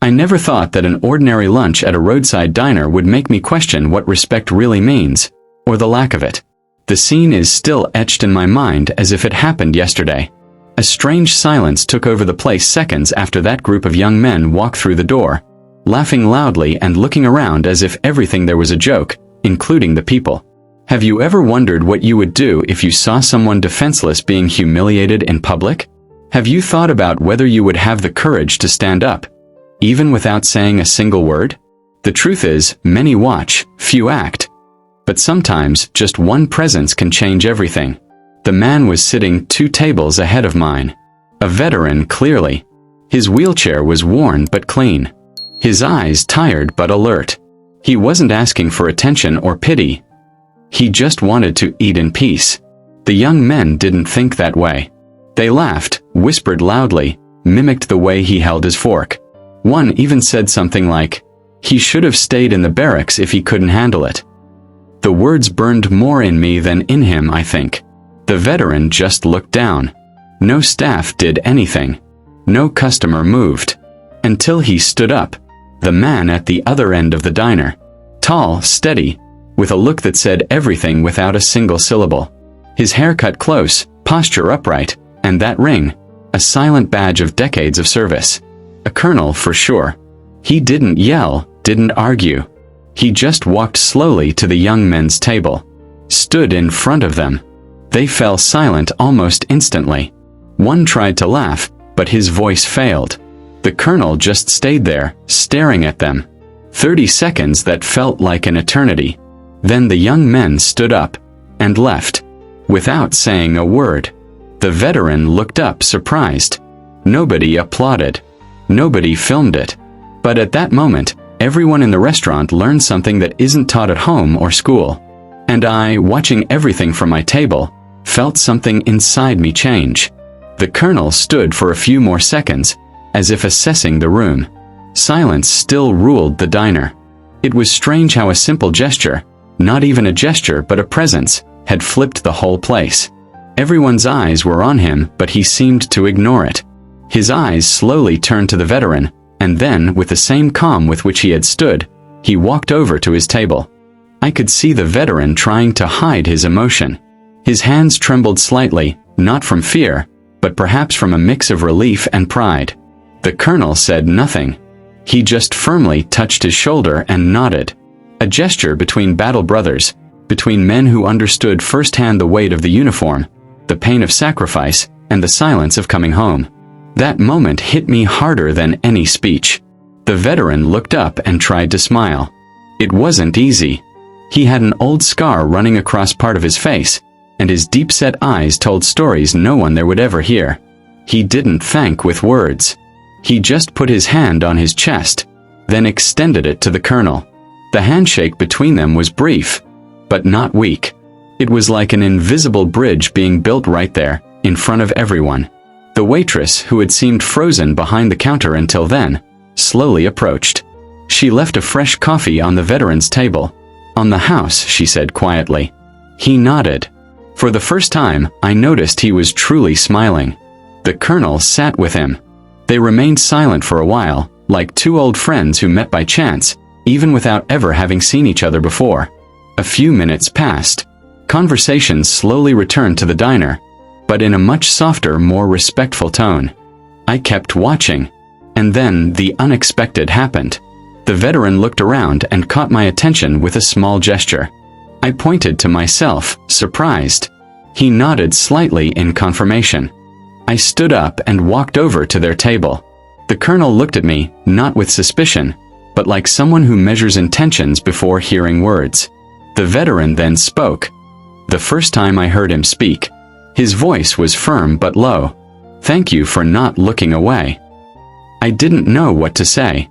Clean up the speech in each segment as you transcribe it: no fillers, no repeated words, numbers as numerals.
I never thought that an ordinary lunch at a roadside diner would make me question what respect really means, or the lack of it. The scene is still etched in my mind as if it happened yesterday. A strange silence took over the place seconds after that group of young men walked through the door, laughing loudly and looking around as if everything there was a joke, including the people. Have you ever wondered what you would do if you saw someone defenseless being humiliated in public? Have you thought about whether you would have the courage to stand up, even without saying a single word? The truth is, many watch, few act. But sometimes, just one presence can change everything. The man was sitting 2 tables ahead of mine. A veteran, clearly. His wheelchair was worn but clean. His eyes tired but alert. He wasn't asking for attention or pity. He just wanted to eat in peace. The young men didn't think that way. They laughed, whispered loudly, mimicked the way he held his fork. One even said something like, "He should have stayed in the barracks if he couldn't handle it." The words burned more in me than in him, I think. The veteran just looked down. No staff did anything. No customer moved. Until he stood up. The man at the other end of the diner. Tall, steady, with a look that said everything without a single syllable. His hair cut close, posture upright, and that ring, a silent badge of decades of service. A colonel for sure. He didn't yell, didn't argue. He just walked slowly to the young men's table. Stood in front of them. They fell silent almost instantly. One tried to laugh, but his voice failed. The colonel just stayed there, staring at them. 30 seconds that felt like an eternity. Then the young men stood up and left, without saying a word. The veteran looked up surprised. Nobody applauded. Nobody filmed it. But at that moment, everyone in the restaurant learned something that isn't taught at home or school. And I, watching everything from my table, felt something inside me change. The colonel stood for a few more seconds, as if assessing the room. Silence still ruled the diner. It was strange how a simple gesture, not even a gesture but a presence, had flipped the whole place. Everyone's eyes were on him, but he seemed to ignore it. His eyes slowly turned to the veteran, and then, with the same calm with which he had stood, he walked over to his table. I could see the veteran trying to hide his emotion. His hands trembled slightly, not from fear, but perhaps from a mix of relief and pride. The colonel said nothing. He just firmly touched his shoulder and nodded. A gesture between battle brothers, between men who understood firsthand the weight of the uniform, the pain of sacrifice, and the silence of coming home. That moment hit me harder than any speech. The veteran looked up and tried to smile. It wasn't easy. He had an old scar running across part of his face, and his deep-set eyes told stories no one there would ever hear. He didn't thank with words. He just put his hand on his chest, then extended it to the colonel. The handshake between them was brief, but not weak. It was like an invisible bridge being built right there, in front of everyone. The waitress, who had seemed frozen behind the counter until then, slowly approached. She left a fresh coffee on the veteran's table. "On the house," she said quietly. He nodded. For the first time, I noticed he was truly smiling. The colonel sat with him. They remained silent for a while, like 2 old friends who met by chance, even without ever having seen each other before. A few minutes passed. Conversations slowly returned to the diner, but in a much softer, more respectful tone. I kept watching. And then the unexpected happened. The veteran looked around and caught my attention with a small gesture. I pointed to myself, surprised. He nodded slightly in confirmation. I stood up and walked over to their table. The colonel looked at me, not with suspicion, but like someone who measures intentions before hearing words. The veteran then spoke. The first time I heard him speak. His voice was firm but low. "Thank you for not looking away." I didn't know what to say.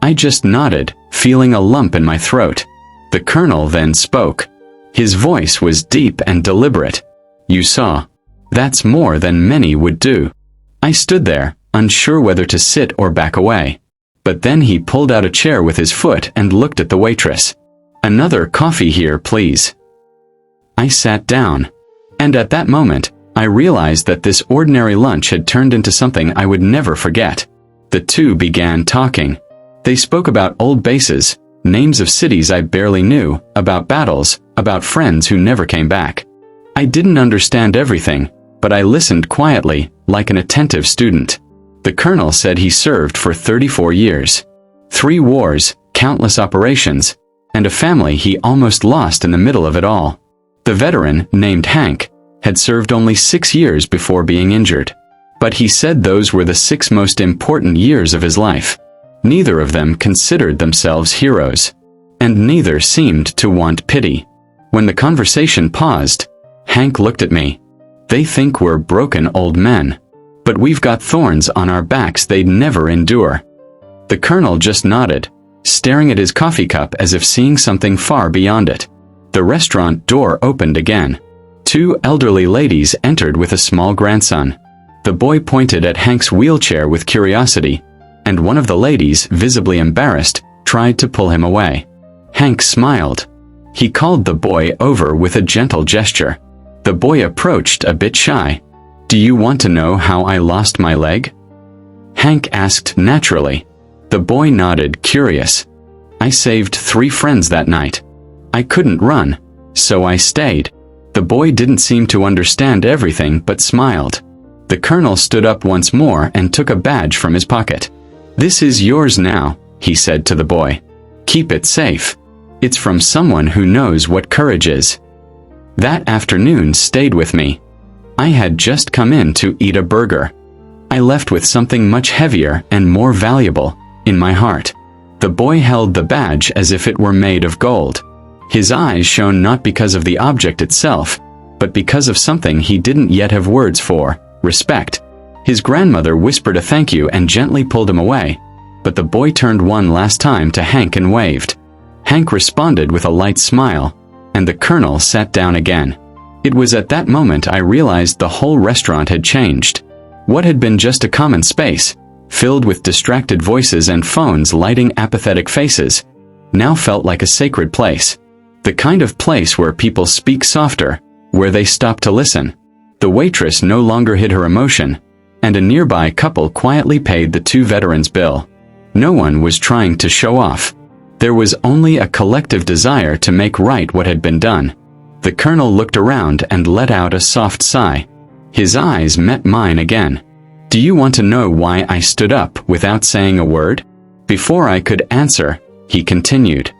I just nodded, feeling a lump in my throat. The colonel then spoke. His voice was deep and deliberate. "You saw. That's more than many would do." I stood there, unsure whether to sit or back away. But then he pulled out a chair with his foot and looked at the waitress. "Another coffee here, please." I sat down. And at that moment, I realized that this ordinary lunch had turned into something I would never forget. The 2 began talking. They spoke about old bases, names of cities I barely knew, about battles, about friends who never came back. I didn't understand everything, but I listened quietly, like an attentive student. The colonel said he served for 34 years. 3 wars, countless operations, and a family he almost lost in the middle of it all. The veteran, named Hank, had served only 6 years before being injured. But he said those were the 6 most important years of his life. Neither of them considered themselves heroes, and neither seemed to want pity. When the conversation paused, Hank looked at me. They think we're broken old men, but we've got thorns on our backs they'd never endure. The colonel just nodded, staring at his coffee cup as if seeing something far beyond it. The restaurant door opened again. 2 elderly ladies entered with a small grandson. The boy pointed at Hank's wheelchair with curiosity, and one of the ladies, visibly embarrassed, tried to pull him away. Hank smiled. He called the boy over with a gentle gesture. The boy approached a bit shy. "Do you want to know how I lost my leg?" Hank asked naturally. The boy nodded, curious. "I saved 3 friends that night. I couldn't run, so I stayed." The boy didn't seem to understand everything but smiled. The colonel stood up once more and took a badge from his pocket. "This is yours now," he said to the boy. "Keep it safe. It's from someone who knows what courage is." That afternoon stayed with me. I had just come in to eat a burger. I left with something much heavier and more valuable in my heart. The boy held the badge as if it were made of gold. His eyes shone not because of the object itself, but because of something he didn't yet have words for: respect. His grandmother whispered a thank you and gently pulled him away, but the boy turned one last time to Hank and waved. Hank responded with a light smile, and the colonel sat down again. It was at that moment I realized the whole restaurant had changed. What had been just a common space, filled with distracted voices and phones lighting apathetic faces, now felt like a sacred place. The kind of place where people speak softer, where they stop to listen. The waitress no longer hid her emotion, and a nearby couple quietly paid the 2 veterans' bill. No one was trying to show off. There was only a collective desire to make right what had been done. The colonel looked around and let out a soft sigh. His eyes met mine again. "Do you want to know why I stood up without saying a word?" Before I could answer, he continued.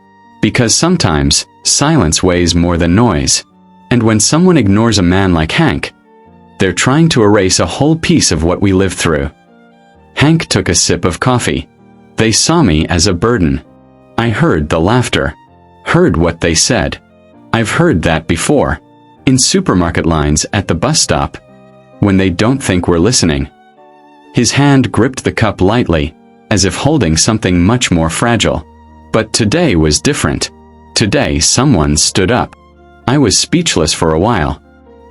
"Because sometimes, silence weighs more than noise. And when someone ignores a man like Hank, they're trying to erase a whole piece of what we lived through." Hank took a sip of coffee. "They saw me as a burden. I heard the laughter. Heard what they said. I've heard that before. In supermarket lines, at the bus stop. When they don't think we're listening." His hand gripped the cup lightly, as if holding something much more fragile. But today was different. Today someone stood up. I was speechless for a while.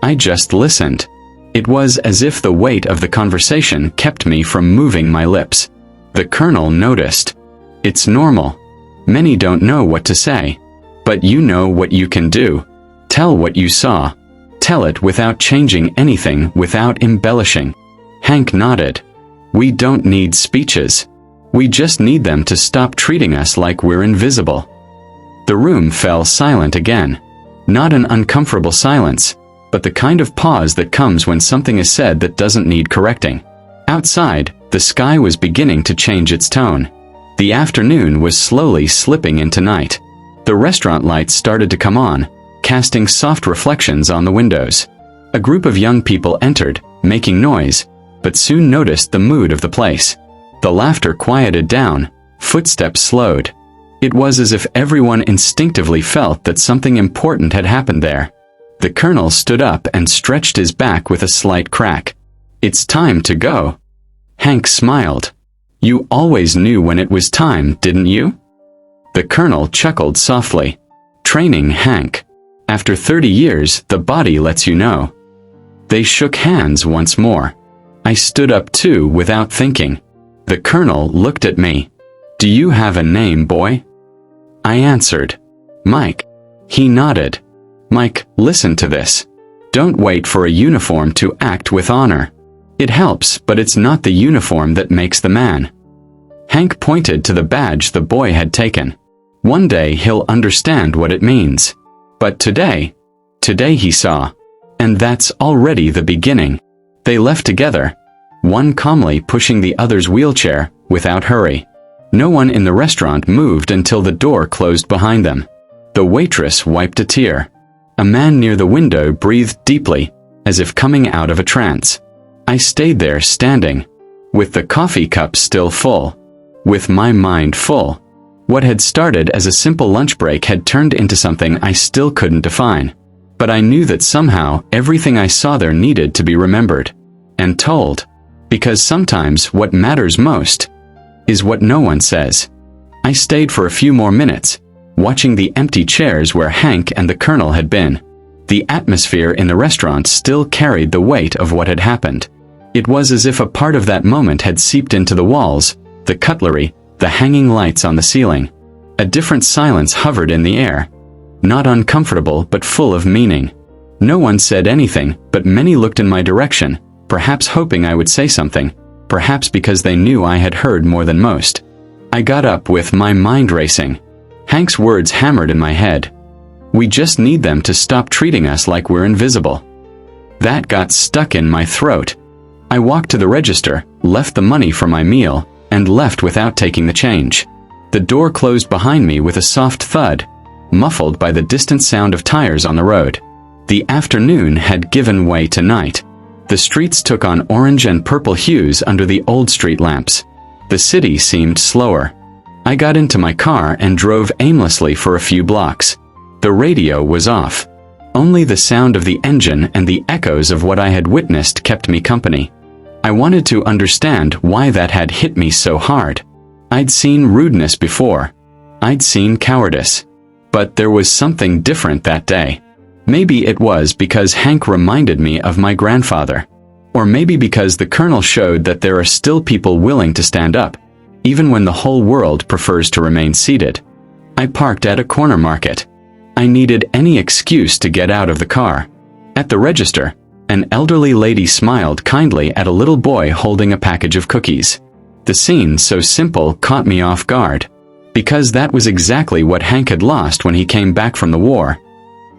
I just listened. It was as if the weight of the conversation kept me from moving my lips. The colonel noticed. "It's normal. Many don't know what to say. But you know what you can do. Tell what you saw. Tell it without changing anything, without embellishing." Hank nodded. "We don't need speeches. We just need them to stop treating us like we're invisible." The room fell silent again. Not an uncomfortable silence, but the kind of pause that comes when something is said that doesn't need correcting. Outside, the sky was beginning to change its tone. The afternoon was slowly slipping into night. The restaurant lights started to come on, casting soft reflections on the windows. A group of young people entered, making noise, but soon noticed the mood of the place. The laughter quieted down, footsteps slowed. It was as if everyone instinctively felt that something important had happened there. The colonel stood up and stretched his back with a slight crack. "It's time to go." Hank smiled. "You always knew when it was time, didn't you?" The colonel chuckled softly. "Training, Hank. After 30 years, the body lets you know." They shook hands once more. I stood up too without thinking. The colonel looked at me. "Do you have a name, boy?" I answered. "Mike." He nodded. "Mike, listen to this. Don't wait for a uniform to act with honor. It helps, but it's not the uniform that makes the man. Hank pointed to the badge the boy had taken. One day he'll understand what it means. But today he saw. And that's already the beginning. They left together, one calmly pushing the other's wheelchair, without hurry. No one in the restaurant moved until the door closed behind them. The waitress wiped a tear. A man near the window breathed deeply, as if coming out of a trance. I stayed there standing, with the coffee cup still full, with my mind full. What had started as a simple lunch break had turned into something I still couldn't define. But I knew that somehow everything I saw there needed to be remembered and told, because sometimes what matters most is what no one says. I stayed for a few more minutes, watching the empty chairs where Hank and the Colonel had been. The atmosphere in the restaurant still carried the weight of what had happened. It was as if a part of that moment had seeped into the walls, the cutlery, the hanging lights on the ceiling. A different silence hovered in the air, not uncomfortable but full of meaning. No one said anything, but many looked in my direction, perhaps hoping I would say something, perhaps because they knew I had heard more than most. I got up with my mind racing. Hank's words hammered in my head. We just need them to stop treating us like we're invisible. That got stuck in my throat. I walked to the register, left the money for my meal, and left without taking the change. The door closed behind me with a soft thud, muffled by the distant sound of tires on the road. The afternoon had given way to night. The streets took on orange and purple hues under the old street lamps. The city seemed slower. I got into my car and drove aimlessly for a few blocks. The radio was off. Only the sound of the engine and the echoes of what I had witnessed kept me company. I wanted to understand why that had hit me so hard. I'd seen rudeness before. I'd seen cowardice. But there was something different that day. Maybe it was because Hank reminded me of my grandfather. Or maybe because the Colonel showed that there are still people willing to stand up, even when the whole world prefers to remain seated. I parked at a corner market. I needed any excuse to get out of the car. At the register, an elderly lady smiled kindly at a little boy holding a package of cookies. The scene, so simple, caught me off guard. Because that was exactly what Hank had lost when he came back from the war.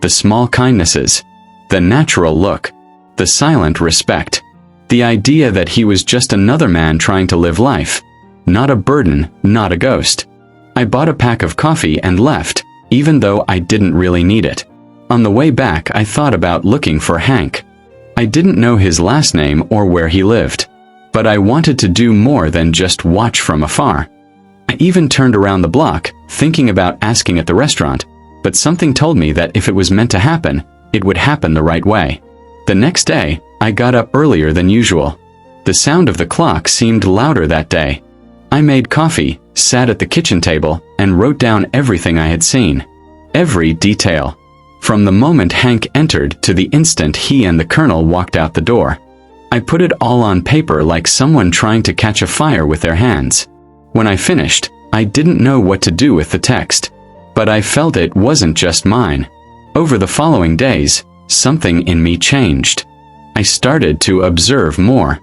The small kindnesses, the natural look, the silent respect, the idea that he was just another man trying to live life, not a burden, not a ghost. I bought a pack of coffee and left, even though I didn't really need it. On the way back, I thought about looking for Hank. I didn't know his last name or where he lived, but I wanted to do more than just watch from afar. I even turned around the block, thinking about asking at the restaurant, but something told me that if it was meant to happen, it would happen the right way. The next day, I got up earlier than usual. The sound of the clock seemed louder that day. I made coffee, sat at the kitchen table, and wrote down everything I had seen. Every detail. From the moment Hank entered to the instant he and the Colonel walked out the door. I put it all on paper like someone trying to catch a fire with their hands. When I finished, I didn't know what to do with the text. But I felt it wasn't just mine. Over the following days, something in me changed. I started to observe more.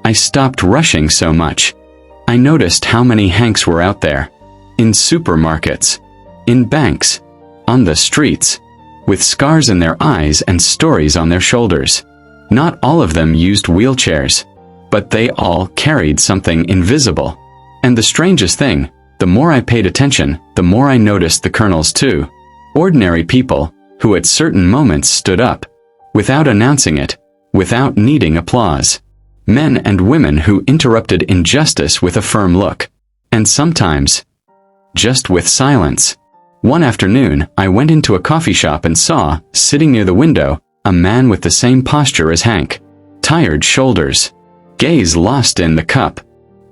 I stopped rushing so much. I noticed how many Hanks were out there. In supermarkets. In banks. On the streets. With scars in their eyes and stories on their shoulders. Not all of them used wheelchairs. But they all carried something invisible. And the strangest thing, the more I paid attention, the more I noticed the Colonels too. Ordinary people, who at certain moments stood up. Without announcing it. Without needing applause. Men and women who interrupted injustice with a firm look. And sometimes, just with silence. One afternoon, I went into a coffee shop and saw, sitting near the window, a man with the same posture as Hank. Tired shoulders. Gaze lost in the cup.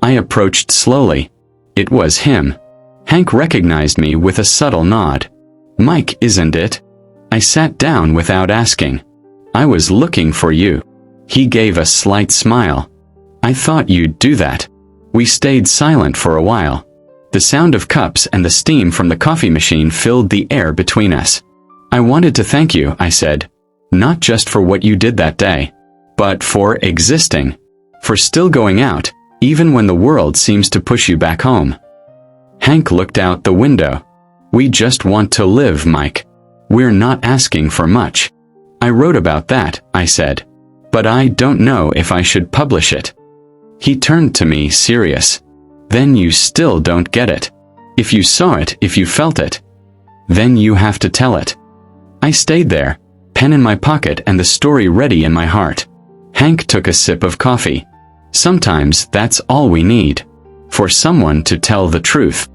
I approached slowly. It was him. Hank recognized me with a subtle nod. Mike, isn't it? I sat down without asking. I was looking for you. He gave a slight smile. I thought you'd do that. We stayed silent for a while. The sound of cups and the steam from the coffee machine filled the air between us. I wanted to thank you, I said. Not just for what you did that day, but for existing. For still going out, even when the world seems to push you back home. Hank looked out the window. We just want to live, Mike. We're not asking for much. I wrote about that, I said. But I don't know if I should publish it. He turned to me, serious. Then you still don't get it. If you saw it, if you felt it, then you have to tell it. I stayed there, pen in my pocket and the story ready in my heart. Hank took a sip of coffee. Sometimes that's all we need. For someone to tell the truth.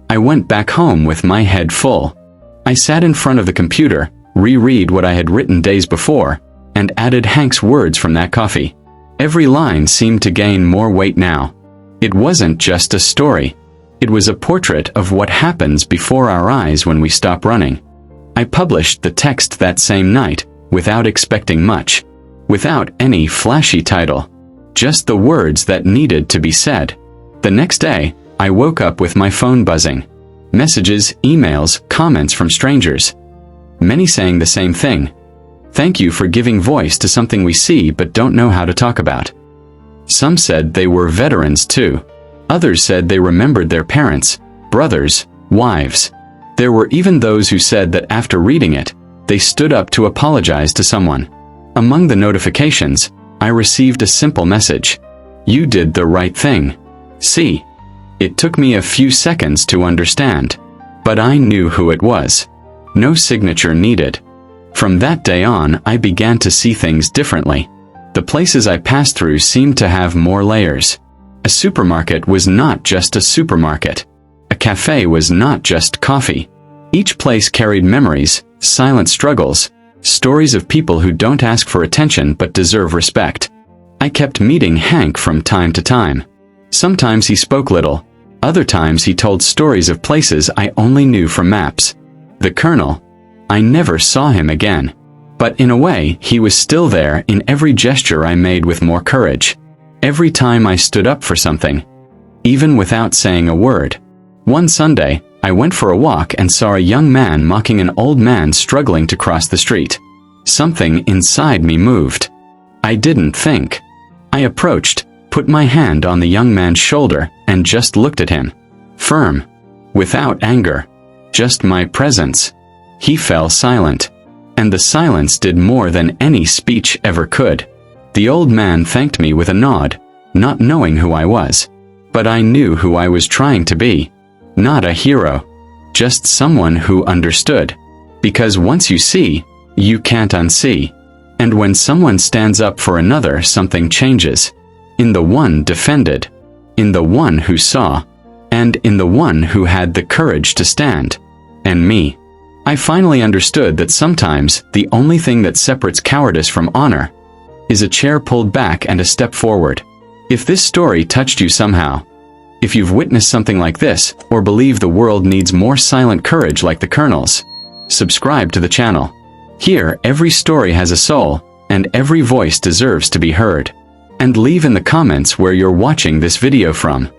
I went back home with my head full. I sat in front of the computer, reread what I had written days before, and added Hank's words from that coffee. Every line seemed to gain more weight now. It wasn't just a story. It was a portrait of what happens before our eyes when we stop running. I published the text that same night, without expecting much. Without any flashy title. Just the words that needed to be said. The next day, I woke up with my phone buzzing. Messages, emails, comments from strangers. Many saying the same thing. Thank you for giving voice to something we see but don't know how to talk about. Some said they were veterans too. Others said they remembered their parents, brothers, wives. There were even those who said that after reading it, they stood up to apologize to someone. Among the notifications, I received a simple message. You did the right thing. See. It took me a few seconds to understand. But I knew who it was. No signature needed. From that day on, I began to see things differently. The places I passed through seemed to have more layers. A supermarket was not just a supermarket. A cafe was not just coffee. Each place carried memories, silent struggles, stories of people who don't ask for attention but deserve respect. I kept meeting Hank from time to time. Sometimes he spoke little. Other times he told stories of places I only knew from maps. The Colonel. I never saw him again. But in a way, he was still there in every gesture I made with more courage. Every time I stood up for something. Even without saying a word. One Sunday, I went for a walk and saw a young man mocking an old man struggling to cross the street. Something inside me moved. I didn't think. I approached, put my hand on the young man's shoulder, and just looked at him. Firm. Without anger. Just my presence. He fell silent. And the silence did more than any speech ever could. The old man thanked me with a nod, not knowing who I was. But I knew who I was trying to be. Not a hero. Just someone who understood. Because once you see, you can't unsee. And when someone stands up for another, something changes. In the one defended. In the one who saw. And in the one who had the courage to stand. And me. I finally understood that sometimes the only thing that separates cowardice from honor is a chair pulled back and a step forward. If this story touched you somehow, if you've witnessed something like this, or believe the world needs more silent courage like the Colonel's, subscribe to the channel. Here, every story has a soul, and every voice deserves to be heard. And leave in the comments where you're watching this video from.